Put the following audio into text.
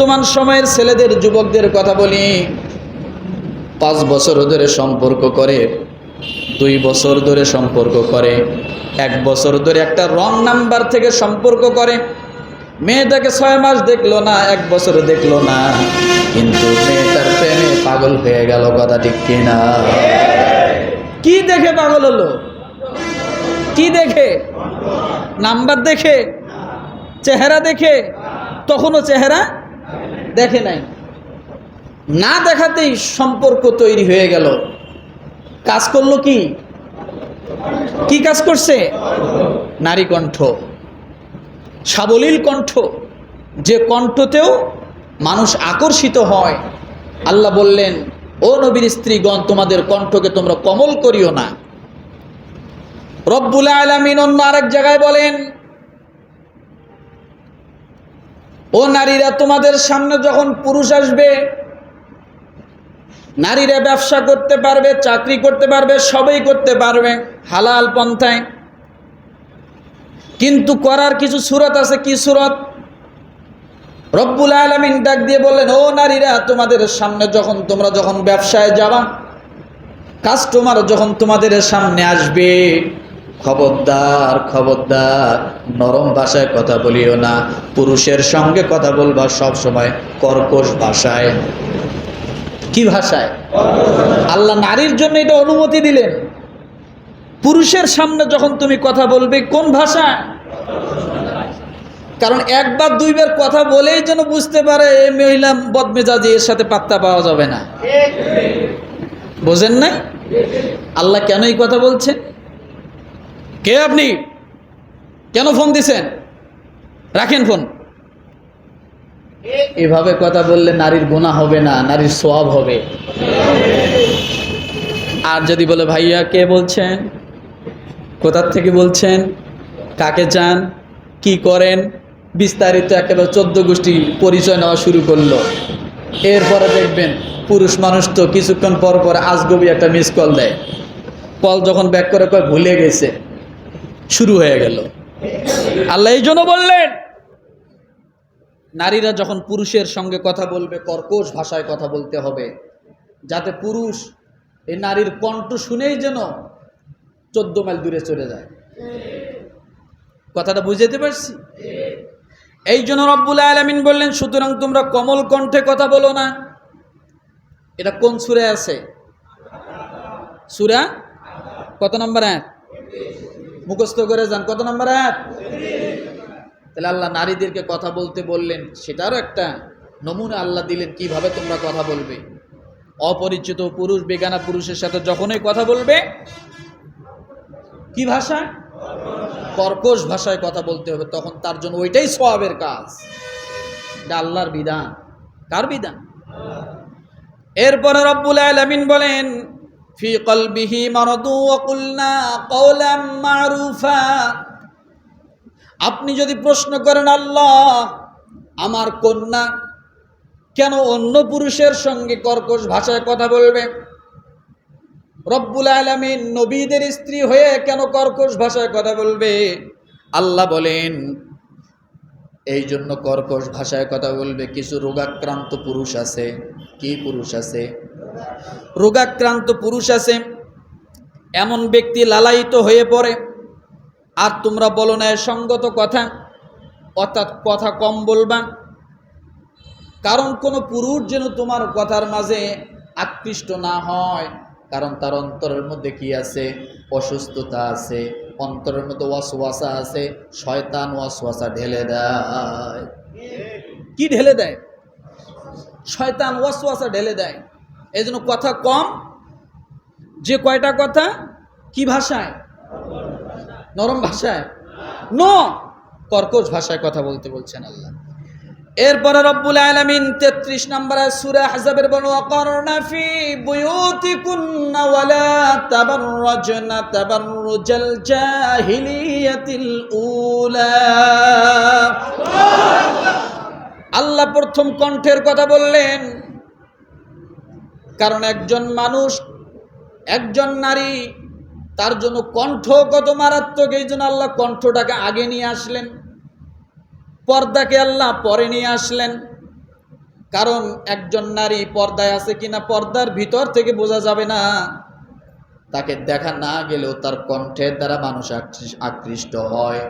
বর্তমান সময়ের ছেলেদের যুবকদের কথা বলি, 5 বছর ধরে সম্পর্ক করে, 2 বছর ধরে সম্পর্ক করে, 1 বছর ধরে একটা রং নাম্বার থেকে সম্পর্ক করে। মেয়েটাকে 6 মাস দেখলো না, 1 বছর দেখলো না, কিন্তু মেয়েটার প্রেমে পাগল হয়ে গেল। কথা ঠিক কিনা? কি দেখে পাগল হলো? কি দেখে? নাম্বার দেখে? চেহারা দেখে? তখনও চেহারা দেখে নাই, না দেখাতেই সম্পর্ক তৈরি হয়ে গেল। কাজ করলো কি? কি কাজ করছে? নারী কণ্ঠ, সাবলীল কণ্ঠ, যে কণ্ঠতেও মানুষ আকর্ষিত হয়। আল্লাহ বললেন, ও নবীর স্ত্রীগণ, তোমাদের কণ্ঠকে তোমরা কোমল করিও না। রব্বুল আলামিন অন্য আরেক জায়গায় বলেন, ও নারীরা, তোমাদের সামনে যখন পুরুষ আসবে, নারীরা ব্যবসা করতে পারবে, চাকরি করতে পারবে, সবই করতে পারবে হালাল পন্থায়, কিন্তু করার কিছু সূরত আছে। কি সূরত? রব্বুল আলামিন ডাক দিয়ে বললেন, ও নারীরা, তোমাদের সামনে তোমরা যখন ব্যবসায় যাবা, কাস্টমার যখন তোমাদের সামনে আসবে, খবরদার খবরদার নরম ভাষায় কথা বলিও না। পুরুষের সঙ্গে কথা বলবা সব সময় কর্কশ ভাষায়। কি ভাষায়? আল্লাহ নারীর জন্য এটা অনুমতি দিলেন। পুরুষের সামনে যখন তুমি কথা বলবে, কোন ভাষায়? কারণ 1 বা 2 বার কথা বলেই যেন বুঝতে পারে এই মহিলা বদমেজাজি, এর সাথে পাত্তা পাওয়া যাবে না। বোঝেন না আল্লাহ কেন এই কথা বলছেন? কে আপনি? কেন ফোন দিছেন? রাখেন ফোন। এভাবে কথা বললে নারীর গুনাহ হবে না, নারীর সওয়াব হবে। আর যদি বলে, ভাইয়া কে বলছেন, কোথা থেকে বলছেন, কাকে চান, কি করেন, বিস্তারিত একেবারে 14 গোষ্ঠী পরিচয় নেওয়া শুরু করলো, এরপরে দেখবেন পুরুষ মানুষ তো কিছুক্ষণ পর পর আজগবি একটা মিস কল দেয়। কল যখন ব্যাক করে কয় ভুলে গেছে, শুরু হয়ে গেল। আল্লাহ এই জন্য বললেন, নারীরা যখন পুরুষের সঙ্গে কথা বলবে, কর্কশ ভাষায় কথা বলতে হবে, যাতে পুরুষ এই নারীর কণ্ঠ শুনেই যেন 14 মাইল দূরে চলে যায়। কথাটা বুঝাতে পারছি? এই জন্য রব্বুল আলামিন বললেন, সুতরাং তোমরা কোমল কণ্ঠে কথা বলো না। এটা কোন সূরায় আছে? সূরা কত নম্বর আয়াত? মুখস্থ করে যান, কত নম্বর আয়াত? তাহলে আল্লাহ নারীদেরকে কথা বলতে বললেন, সেটারও একটা নমুনা আল্লাহ দিলেন কিভাবে তোমরা কথা বলবে। অপরিচিত পুরুষ বেগানা পুরুষের সাথে যখনই কথা বলবে, কি ভাষা? কর্কশ ভাষায় কথা বলতে হবে। তখন তার জন্য ওইটাই সওয়াবের কাজ। এটা আল্লাহর বিধান। কার বিধান? এরপরে রব্বুল আলামিন বলেন, ফি কলবিহি মারাদু ওয়া কুলনা কওলাম মারুফা। আপনি যদি প্রশ্ন করেন, আল্লাহ আমার কন্যা কেন অন্য পুরুষের সঙ্গে কর্কশ ভাষায় কথা বলবে? রব্বুল আলামিন নবীদের স্ত্রী হয়ে কেন কর্কশ ভাষায় কথা বলবে? আল্লাহ বলেন, এই জন্য কর্কশ ভাষায় কথা বলবে। কিছু রোগাক্রান্ত পুরুষ আছে। কি পুরুষ আছে? রোগাক্রান্ত পুরুষ আছে। এমন ব্যক্তি লালায়িত হয়ে পড়ে, আর তোমরা বলো না সঙ্গত কথা, অর্থাৎ কথা কম বলবা। কারণ কোনো পুরুষ যেন তোমার কথার মাঝে আকৃষ্ট না হয়, কারণ তার অন্তরের মধ্যে কি আছে? অসুস্থতা আছে, অন্তরের মধ্যে ওয়াসওয়াসা আছে। শয়তান ওয়াসওয়াসা ঢেলে দেয়। কি ঢেলে দেয়? শয়তান ওয়াসওয়াসা ঢেলে দেয়। এই জন্য কথা কম। যে কয়টা কথা, কি ভাষায়? নরম ভাষায়, নো, কর্কশ ভাষায় কথা বলতে বলছেন আল্লাহ। এরপরে রব্বুল আলামিন 33 নম্বরে সূরা আহজাবের বলেন, ওয়াকারনা ফি বুয়ুতিকুন্না ওয়ালা তাবাররাজনা তাবাররুজাল জাহিলিয়াতিল উলা। আল্লাহ প্রথম কণ্ঠের কথা বললেন, কারণ একজন মানুষ, একজন নারী, তার জন্য কণ্ঠ কত মারাত্মক। এই জন্য আল্লাহ কণ্ঠটাকে আগে নিয়ে আসলেন, পর্দাকে আল্লাহ পরে নিয়ে আসলেন। কারণ একজন নারী পর্দায় আছে কিনা পর্দার ভিতর থেকে বোঝা যাবে না, তাকে দেখা না গেলেও তার কণ্ঠের দ্বারা মানুষ আকৃষ্ট হয়।